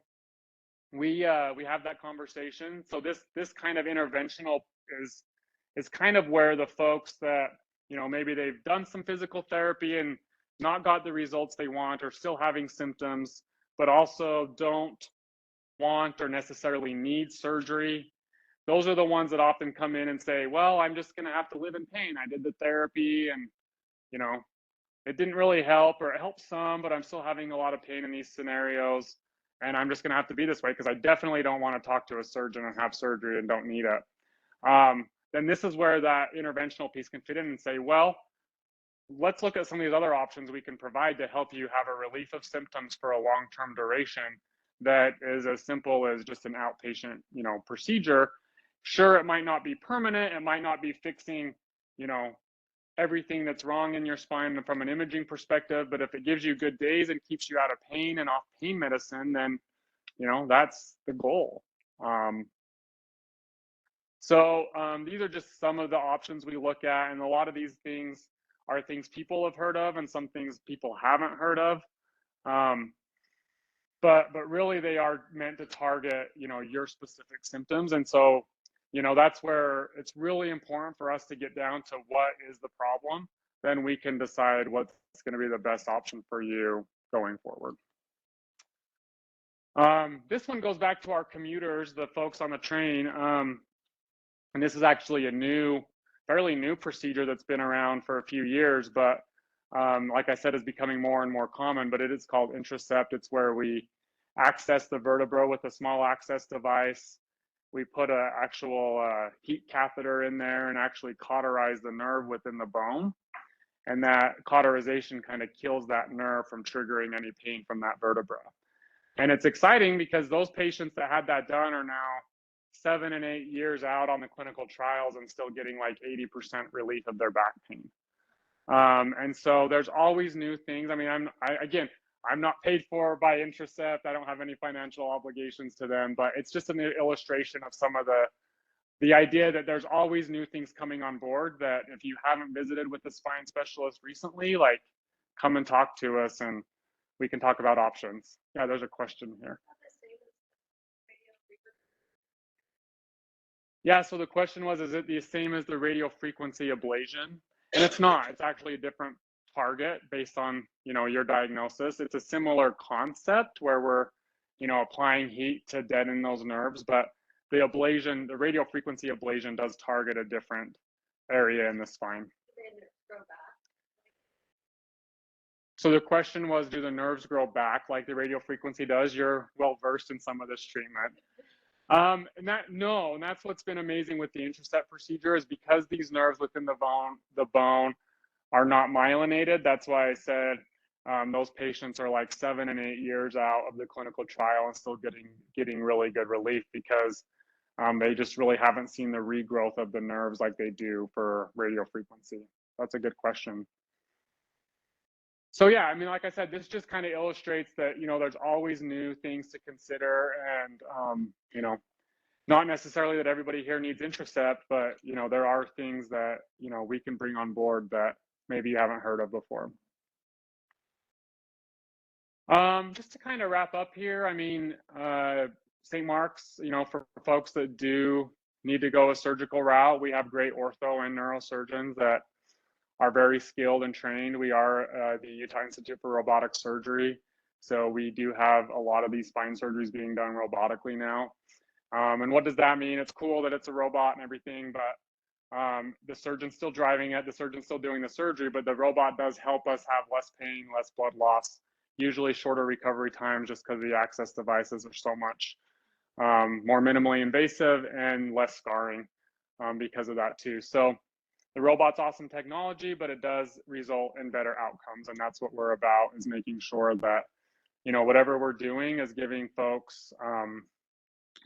we have that conversation. So this kind of interventional is kind of where the folks that, you know, maybe they've done some physical therapy and not got the results they want, or still having symptoms, but also don't want or necessarily need surgery. Those are the ones that often come in and say, well, I'm just going to have to live in pain. I did the therapy and, you know, it didn't really help, or it helped some, but I'm still having a lot of pain in these scenarios. And I'm just going to have to be this way because I definitely don't want to talk to a surgeon and have surgery and don't need it. Then this is where that interventional piece can fit in and say, well, let's look at some of these other options we can provide to help you have a relief of symptoms for a long-term duration that is as simple as just an outpatient, you know, procedure. Sure, it might not be permanent. It might not be fixing, you know, everything that's wrong in your spine from an imaging perspective, but if it gives you good days and keeps you out of pain and off pain medicine, then, you know, that's the goal. So these are just some of the options we look at, and a lot of these things are things people have heard of and some things people haven't heard of. But really they are meant to target, you know, your specific symptoms. And so, you know, that's where it's really important for us to get down to what is the problem. Then we can decide what's going to be the best option for you going forward. This one goes back to our commuters, the folks on the train. And this is actually a fairly new procedure that's been around for a few years, but like I said, is becoming more and more common, but it is called Intracept. It's where we access the vertebra with a small access device. We put an actual heat catheter in there and actually cauterize the nerve within the bone. And that cauterization kind of kills that nerve from triggering any pain from that vertebra. And it's exciting because those patients that had that done are now 7 and 8 years out on the clinical trials and still getting like 80% relief of their back pain. And so there's always new things. I mean, I'm not paid for by Intracept. I don't have any financial obligations to them, but it's just an illustration of some of the idea that there's always new things coming on board, that if you haven't visited with a spine specialist recently, like come and talk to us and we can talk about options. Yeah, there's a question here. Yeah, so the question was, is it the same as the radio frequency ablation? And it's not. It's actually a different target based on, you know, your diagnosis. It's a similar concept where we're, you know, applying heat to deaden those nerves, but the ablation, the radio frequency ablation does target a different area in the spine. So the question was, do the nerves grow back like the radio frequency does? You're well versed in some of this treatment. And that's what's been amazing with the Intercept procedure, is because these nerves within the bone are not myelinated. That's why I said those patients are like 7 and 8 years out of the clinical trial and still getting really good relief, because they just really haven't seen the regrowth of the nerves like they do for radio frequency. That's a good question. So yeah, I mean, like I said, this just kind of illustrates that, you know, there's always new things to consider, and you know, not necessarily that everybody here needs Intercept, but you know, there are things that, you know, we can bring on board that maybe you haven't heard of before. Just to kind of wrap up here, I mean, St. Mark's, you know, for folks that do need to go a surgical route, we have great ortho and neurosurgeons that are very skilled and trained. We are the Utah Institute for Robotic Surgery, so we do have a lot of these spine surgeries being done robotically now. And what does that mean? It's cool that it's a robot and everything, but the surgeon's still driving it, the surgeon's still doing the surgery, but the robot does help us have less pain, less blood loss, usually shorter recovery times, just because the access devices are so much more minimally invasive and less scarring because of that too. So the robot's awesome technology, but it does result in better outcomes, and that's what we're about, is making sure that, you know, whatever we're doing is giving folks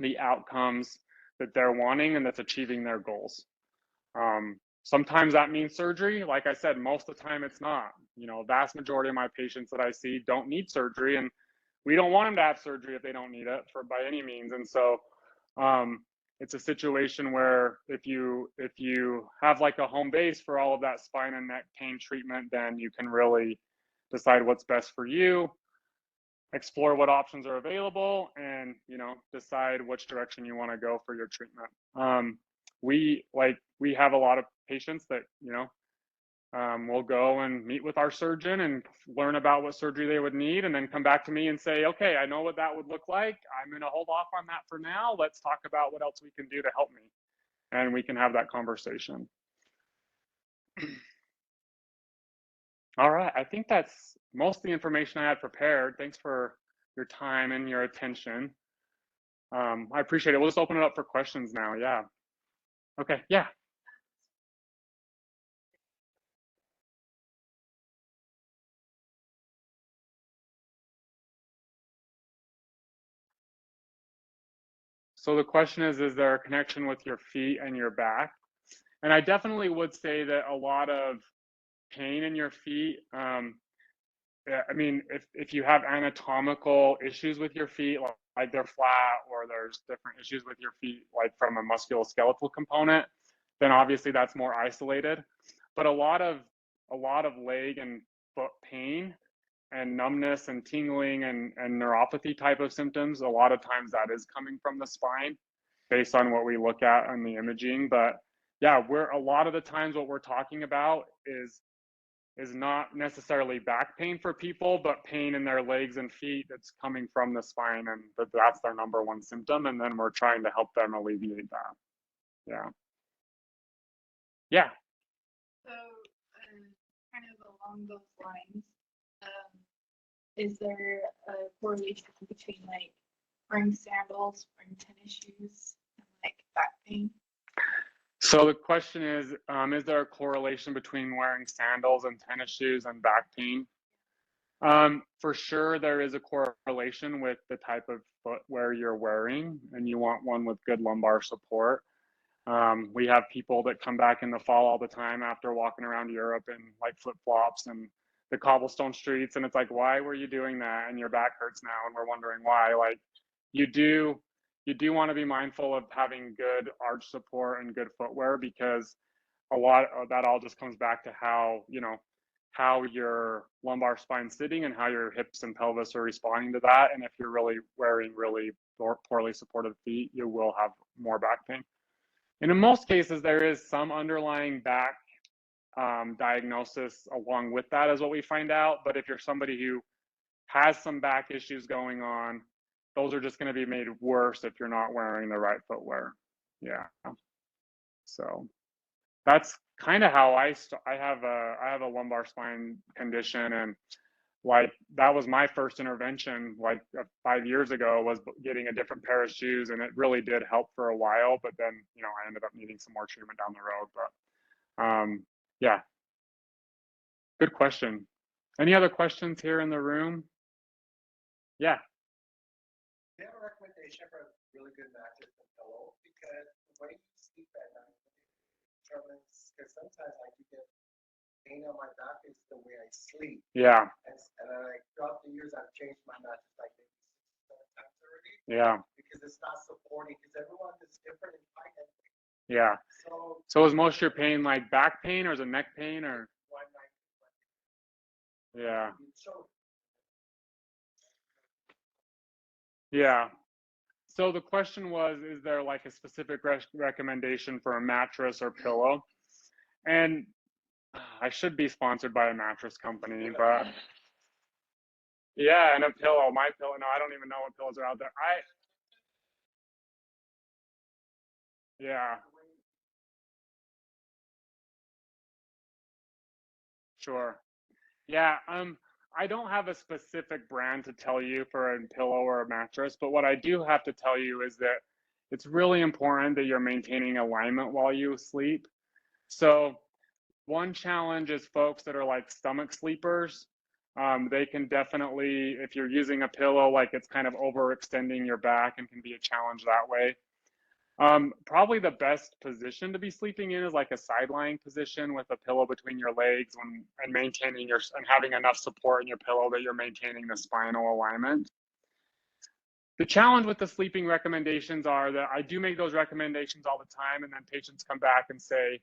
the outcomes that they're wanting and that's achieving their goals. Sometimes that means surgery. Like I said, most of the time it's not. You know, vast majority of my patients that I see don't need surgery, and we don't want them to have surgery if they don't need it by any means. And so it's a situation where if you have like a home base for all of that spine and neck pain treatment, then you can really decide what's best for you, explore what options are available, and, you know, decide which direction you want to go for your treatment. We have a lot of patients that, you know, we'll go and meet with our surgeon and learn about what surgery they would need, and then come back to me and say, okay, I know what that would look like. I'm going to hold off on that for now. Let's talk about what else we can do to help me. And we can have that conversation. All right, I think that's most of the information I had prepared. Thanks for your time and your attention. I appreciate it. We'll just open it up for questions now. Yeah. Okay, yeah. So the question is there a connection with your feet and your back? And I definitely would say that a lot of pain in your feet, I mean, if you have anatomical issues with your feet, like they're flat, or there's different issues with your feet, like from a musculoskeletal component, then obviously that's more isolated. But a lot of leg and foot pain and numbness and tingling and neuropathy type of symptoms, a lot of times that is coming from the spine based on what we look at on the imaging. But yeah, a lot of the times what we're talking about is not necessarily back pain for people, but pain in their legs and feet that's coming from the spine, and that's their number one symptom. And then we're trying to help them alleviate that. Yeah. Yeah. So, kind of along those lines, is there a correlation between like wearing sandals, wearing tennis shoes, and like back pain? So the question is there a correlation between wearing sandals and tennis shoes and back pain? For sure, there is a correlation with the type of footwear you're wearing, and you want one with good lumbar support. We have people that come back in the fall all the time after walking around Europe in like flip-flops and the cobblestone streets, and it's like, why were you doing that? And your back hurts now, and we're wondering why. Like, you do want to be mindful of having good arch support and good footwear, because a lot of that all just comes back to how, you know, how your lumbar spine's sitting and how your hips and pelvis are responding to that. And if you're really wearing really poorly supported feet, you will have more back pain. And in most cases, there is some underlying back diagnosis along with that, is what we find out. But if you're somebody who has some back issues going on, those are just going to be made worse if you're not wearing the right footwear. Yeah. So that's kind of how I have a lumbar spine condition, and like that was my first intervention like 5 years ago, was getting a different pair of shoes, and it really did help for a while, but then I ended up needing some more treatment down the road. But yeah, good question. Any other questions here in the room? Yeah. Do you have a recommendation for a really good mattress and pillow? Because the way you sleep at night determines, because sometimes I do get pain on my back is the way I sleep. Yeah. And like throughout the years, I've changed my mattress like maybe 6 or 7 times already. Yeah. Because it's not supporting, because everyone is different in height and weight. Yeah. So is most of your pain like back pain, or is it neck pain, or? one night. Yeah. So Yeah. So the question was, is there like a specific recommendation for a mattress or pillow? And I should be sponsored by a mattress company, but yeah, and a pillow, my pillow. No, I don't even know what pillows are out there. Yeah, sure. Yeah, I don't have a specific brand to tell you for a pillow or a mattress, but what I do have to tell you is that it's really important that you're maintaining alignment while you sleep. So one challenge is folks that are like stomach sleepers. They can definitely, if you're using a pillow, like it's kind of overextending your back and can be a challenge that way. Probably the best position to be sleeping in is like a side lying position with a pillow between your legs, and maintaining and having enough support in your pillow that you're maintaining the spinal alignment. The challenge with the sleeping recommendations are that I do make those recommendations all the time, and then patients come back and say,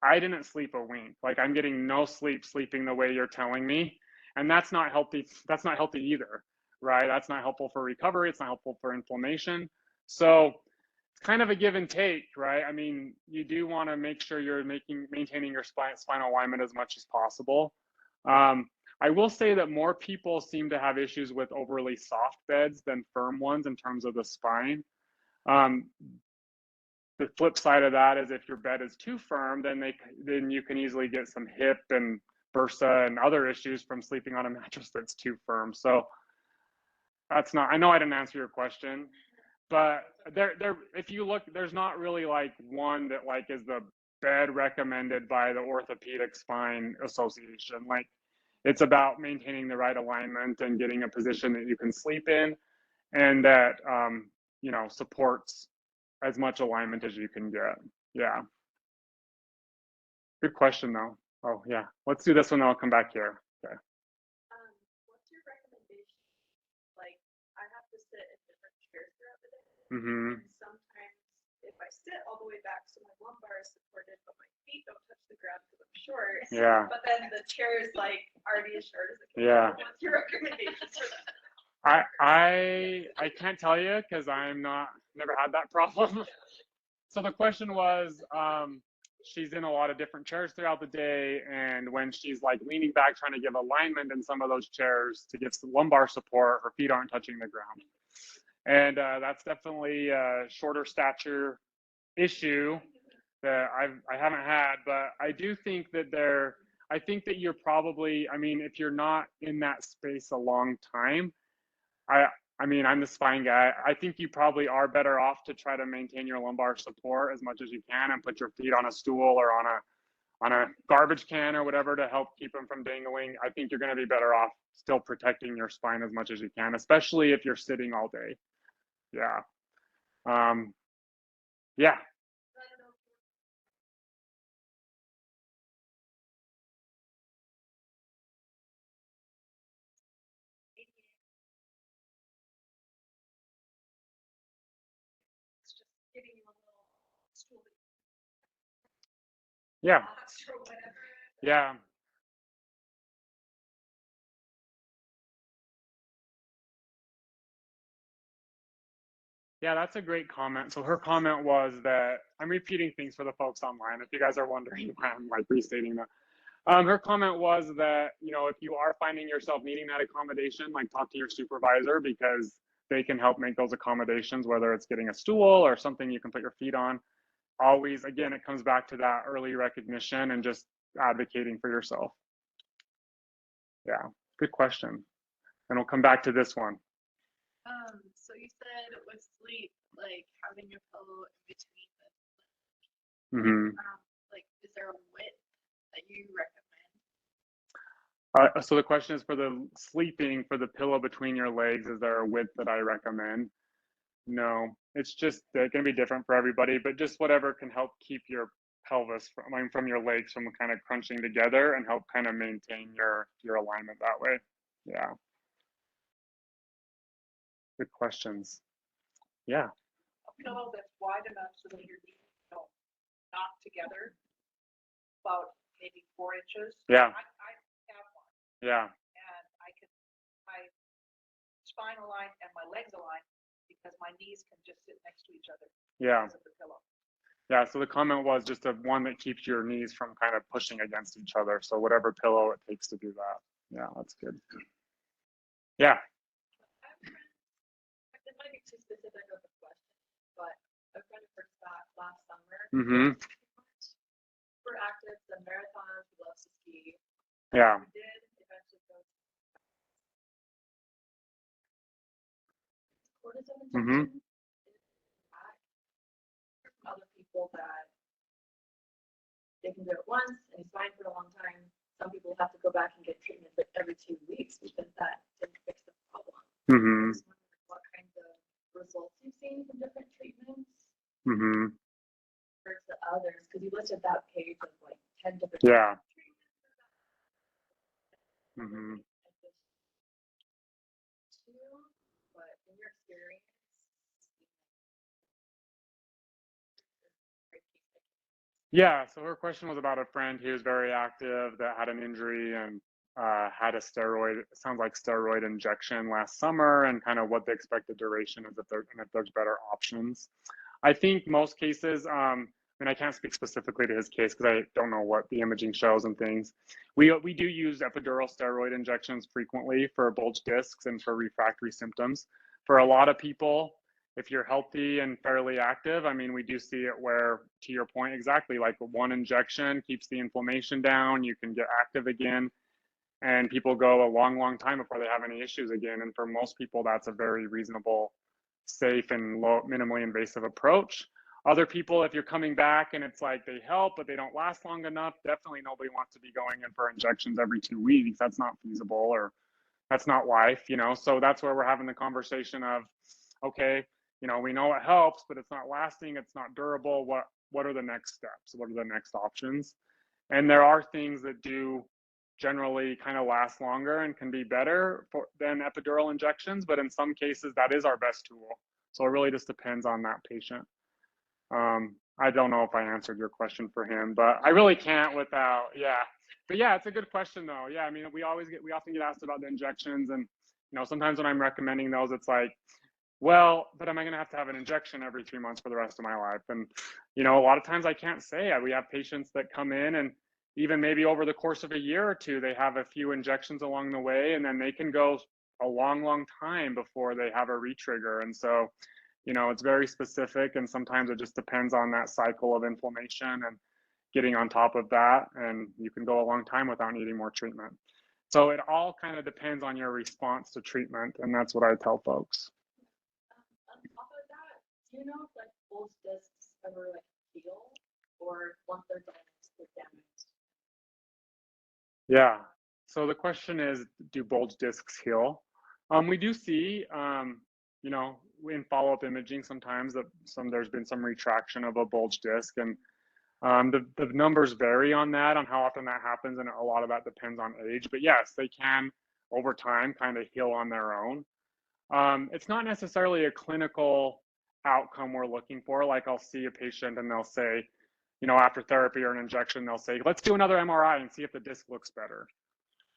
I didn't sleep a wink. Like I'm getting no sleep sleeping the way you're telling me. And that's not healthy. That's not healthy either, right? That's not helpful for recovery. It's not helpful for inflammation. So it's kind of a give and take, right? I mean, you do want to make sure you're maintaining your spinal alignment as much as possible. I will say that more people seem to have issues with overly soft beds than firm ones in terms of the spine. The flip side of that is if your bed is too firm, then you can easily get some hip and bursa and other issues from sleeping on a mattress that's too firm. So that's not, I know I didn't answer your question, but if you look, there's not really like one that like is the bed recommended by the Orthopedic Spine Association. Like it's about maintaining the right alignment and getting a position that you can sleep in, and that supports as much alignment as you can get. Yeah. Good question though. Oh yeah. Let's do this one, then I'll come back here. Okay. What's your recommendation? Like, I have to sit in different chairs throughout the day. Mm-hmm. And sometimes if I sit all the way back so my lumbar is supported, but my feet don't touch the ground because I'm short. Yeah. But then the chair is like already as short as it can. Yeah. What's your recommendation for that? I can't tell you because never had that problem. So the question was, she's in a lot of different chairs throughout the day, and when she's like leaning back trying to give alignment in some of those chairs to get some lumbar support, her feet aren't touching the ground. And that's definitely a shorter stature issue that I haven't had, but I do think that I think that you're probably, I mean, if you're not in that space a long time, I mean, I'm the spine guy. I think you probably are better off to try to maintain your lumbar support as much as you can and put your feet on a stool or on a garbage can or whatever to help keep them from dangling. I think you're going to be better off still protecting your spine as much as you can, especially if you're sitting all day. Yeah. Yeah. It's just giving you a little stool Yeah. or whatever. Yeah. Yeah, that's a great comment. So her comment was that, I'm repeating things for the folks online if you guys are wondering why I'm like restating that. Her comment was that, if you are finding yourself needing that accommodation, like talk to your supervisor, because they can help make those accommodations, whether it's getting a stool or something you can put your feet on. Always, again, it comes back to that early recognition and just advocating for yourself. Yeah, good question. And we'll come back to this one. So you said with sleep, like having your pillow in between Mm-hmm. like, is there a width that you recommend? So the question is for the sleeping, for the pillow between your legs, is there a width that I recommend? No, it's just going to be different for everybody, but just whatever can help keep your pelvis from your legs from kind of crunching together and help kind of maintain your alignment that way. Yeah. Good questions. Yeah. A pillow that's wide enough so that your knees don't knock together, about maybe 4 inches. Yeah. I have one, Yeah. and my spine aligned and my legs aligned because my knees can just sit next to each other Yeah. because of the pillow. Yeah, so the comment was just one that keeps your knees from kind of pushing against each other. So whatever pillow it takes to do that. Yeah, that's good. Yeah. It might be too specific of a question, but a friend of hers got last summer. Mm-hmm. Super active, the marathons, he loves to ski. Yeah. He did eventually go to cortisone injection. From other people that they can do it once and he's fine for a long time. Some people have to go back and get treatment every 2 weeks because that didn't fix the problem. Mm-hmm. I just wondered what kind of results you've seen from different treatments Mm-hmm. versus others, because you listed that page of like 10 different Yeah. treatments. Mm-hmm. But in your experience, Yeah, so her question was about a friend who was very active that had an injury and had a sounds like steroid injection last summer, and kind of what the expected duration is if there's better options. I think most cases, I mean, I can't speak specifically to his case because I don't know what the imaging shows and things. We do use epidural steroid injections frequently for bulge discs and for refractory symptoms. For a lot of people, if you're healthy and fairly active, I mean, we do see it where, to your point, exactly, like one injection keeps the inflammation down, you can get active again, and people go a long, long time before they have any issues again. And for most people, that's a very reasonable, safe, and minimally invasive approach. Other people, if you're coming back and it's like they help, but they don't last long enough, definitely nobody wants to be going in for injections every 2 weeks. That's not feasible, or that's not life, you know? So that's where we're having the conversation of, okay, you know, we know it helps, but it's not lasting, it's not durable. What are the next steps? What are the next options? And there are things that do generally kind of last longer and can be better than epidural injections, but in some cases that is our best tool. So it really just depends on that patient. I don't know if I answered your question for him, but I really can't without, yeah. But yeah, it's a good question though. Yeah, I mean, we often get asked about the injections, and you know, sometimes when I'm recommending those, it's like, well, but am I going to have an injection every 3 months for the rest of my life? And you know, a lot of times I can't say. We have patients that come in, and even maybe over the course of a year or two, they have a few injections along the way, and then they can go a long, long time before they have a retrigger. And so, you know, it's very specific, and sometimes it just depends on that cycle of inflammation and getting on top of that, and you can go a long time without needing more treatment. So it all kind of depends on your response to treatment, and that's what I tell folks. Off of that, do you know if like bulge discs ever like heal, or once they're damaged? Yeah. So the question is, do bulge discs heal? We do see, you know, in follow-up imaging sometimes that there's been some retraction of a bulge disc, and the numbers vary on that, on how often that happens, and a lot of that depends on age. But yes, they can over time kind of heal on their own. It's not necessarily a clinical outcome we're looking for. Like I'll see a patient and they'll say, you know, after therapy or an injection, they'll say, let's do another MRI and see if the disc looks better.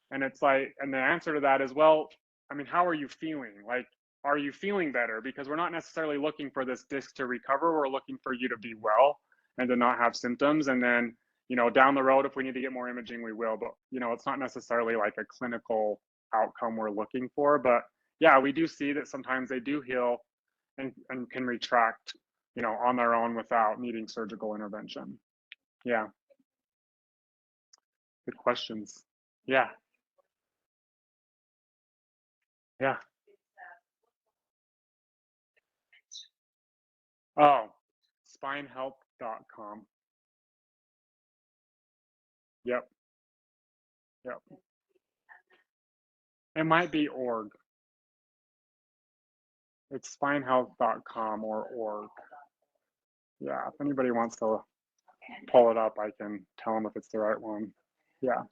And it's like, and the answer to that is, well, I mean, how are you feeling? Like, are you feeling better? Because we're not necessarily looking for this disc to recover. We're looking for you to be well and to not have symptoms. And then, you know, down the road, if we need to get more imaging, we will. But, you know, it's not necessarily like a clinical outcome we're looking for. But yeah, we do see that sometimes they do heal and can retract, you know, on their own without needing surgical intervention. Yeah. Good questions. Yeah. Yeah. Oh, spinehelp.com. Yep. Yep. It might be org. It's spinehealth.com or org. Yeah. If anybody wants to pull it up, I can tell them if it's the right one. Yeah.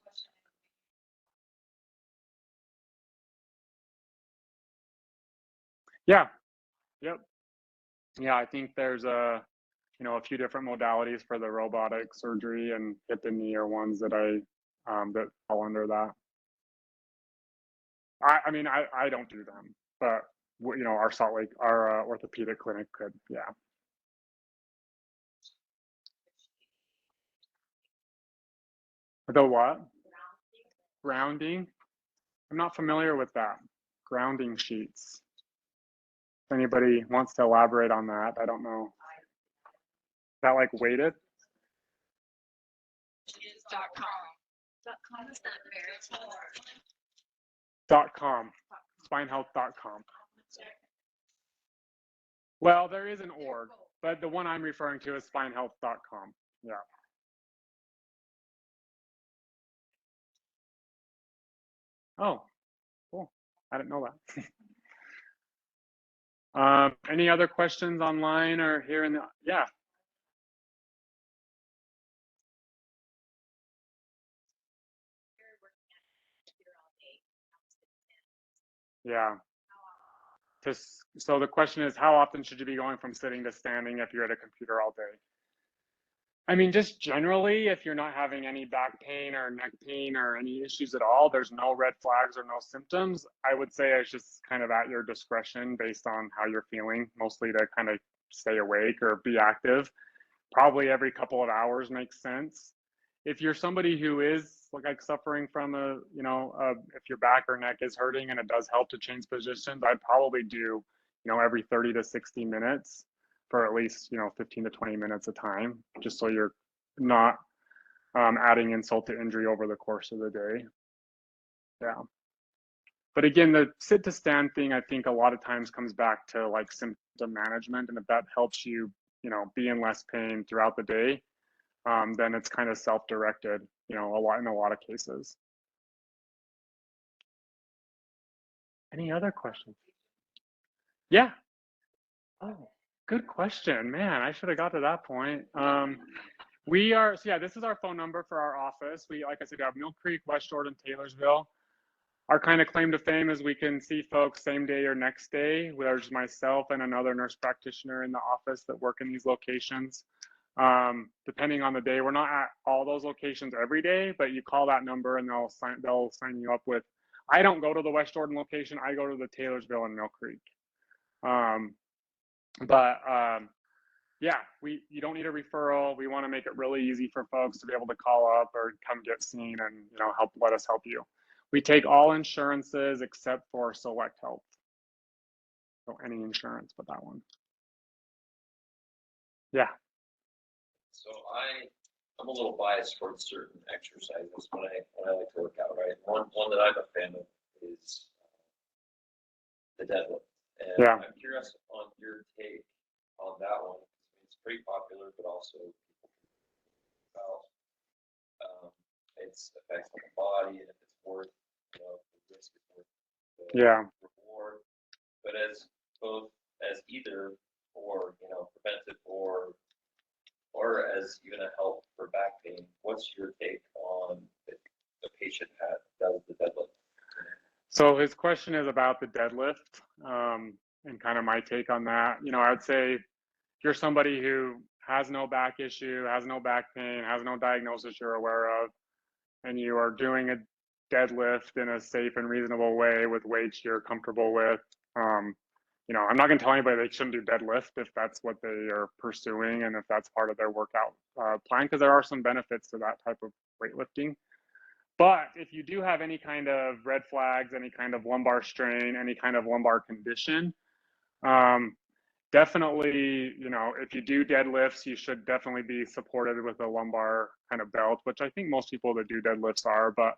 Yeah. Yep. Yeah. I think there's you know, a few different modalities for the robotic surgery, and hip and knee are ones that that fall under that. I mean, I don't do them, but you know, our Salt Lake, our orthopedic clinic could. Yeah. The what? Grounding? I'm not familiar with that. Grounding sheets. If anybody wants to elaborate on that, I don't know. Is that like weighted? .com. .com. Spinehealth.com. Well, there is an org, but the one I'm referring to is spinehealth.com. Yeah. Oh, cool. I didn't know that. Any other questions online or here in the, yeah. Yeah. So the question is, how often should you be going from sitting to standing if you're at a computer all day? I mean, just generally, if you're not having any back pain or neck pain or any issues at all, there's no red flags or no symptoms. I would say it's just kind of at your discretion based on how you're feeling, mostly to kind of stay awake or be active. Probably every couple of hours makes sense. If you're somebody who is like suffering from if your back or neck is hurting and it does help to change positions, I'd probably do, you know, every 30 to 60 minutes for at least, you know, 15 to 20 minutes a time, just so you're not adding insult to injury over the course of the day. Yeah. But again, the sit to stand thing, I think a lot of times comes back to like symptom management. And if that helps you, you know, be in less pain throughout the day, then it's kind of self-directed, you know, in a lot of cases. Any other questions? Yeah. Oh, good question. Man, I should have got to that point. So yeah, this is our phone number for our office. We, like I said, we have Mill Creek, West Jordan, Taylorsville. Our kind of claim to fame is we can see folks same day or next day. There's myself and another nurse practitioner in the office that work in these locations. Depending on the day, we're not at all those locations every day, but you call that number and they'll sign you up with. I don't go to the West Jordan location. I go to the Taylorsville and Mill Creek. Yeah, you don't need a referral. We want to make it really easy for folks to be able to call up or come get seen and, you know, let us help you. We take all insurances except for Select Health. So any insurance but that one. Yeah. So I'm a little biased towards certain exercises when I like to work out, right? One that I'm a fan of is the deadlift. And Yeah. I'm curious on your take on that one. It's pretty popular, but also about its effects on the body and if it's worth, you know, the risk is worth the reward. But as both as either or, you know, preventive or as even a help for back pain, what's your take on if the patient does the deadlift? So his question is about the deadlift, and kind of my take on that. You know, I'd say if you're somebody who has no back issue, has no back pain, has no diagnosis you're aware of, and you are doing a deadlift in a safe and reasonable way with weights you're comfortable with, you know, I'm not going to tell anybody they shouldn't do deadlift if that's what they are pursuing and if that's part of their workout plan, because there are some benefits to that type of weightlifting. But if you do have any kind of red flags, any kind of lumbar strain, any kind of lumbar condition, definitely, you know, if you do deadlifts, you should definitely be supported with a lumbar kind of belt, which I think most people that do deadlifts are, but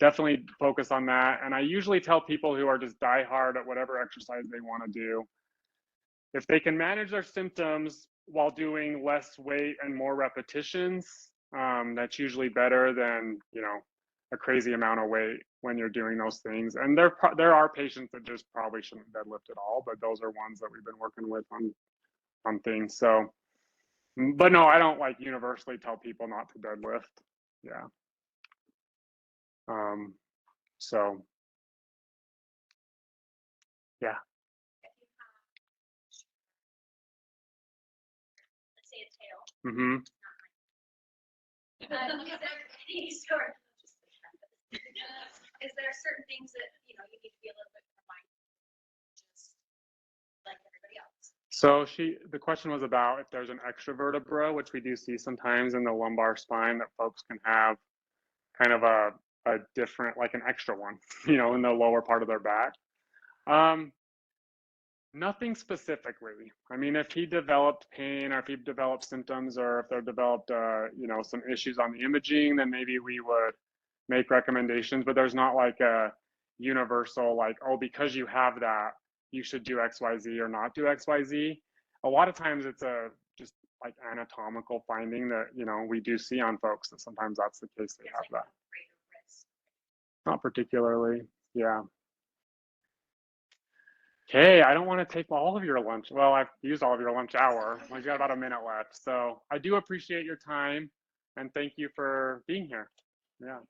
definitely focus on that. And I usually tell people who are just die hard at whatever exercise they want to do, if they can manage their symptoms while doing less weight and more repetitions, that's usually better than, you know, a crazy amount of weight when you're doing those things. And there are patients that just probably shouldn't deadlift at all, but those are ones that we've been working with on things. So, but no, I don't like universally tell people not to deadlift. Yeah. So yeah. Let's say a tail. Mm-hmm. Is there any sort of, is there certain things that, you know, you need to be a little bit more mindful, just like everybody else? So the question was about if there's an extra vertebra, which we do see sometimes in the lumbar spine, that folks can have kind of a different, like an extra one, you know, in the lower part of their back. Nothing specifically. I mean, if he developed pain or if he developed symptoms or if there developed, you know, some issues on the imaging, then maybe we would make recommendations, but there's not like a universal, like, oh, because you have that, you should do XYZ or not do XYZ. A lot of times it's a just like anatomical finding that, you know, we do see on folks that sometimes that's the case, they have that. Not particularly, yeah. Okay, I don't want to take all of your lunch. Well, I've used all of your lunch hour. We've got about a minute left. So I do appreciate your time and thank you for being here. Yeah.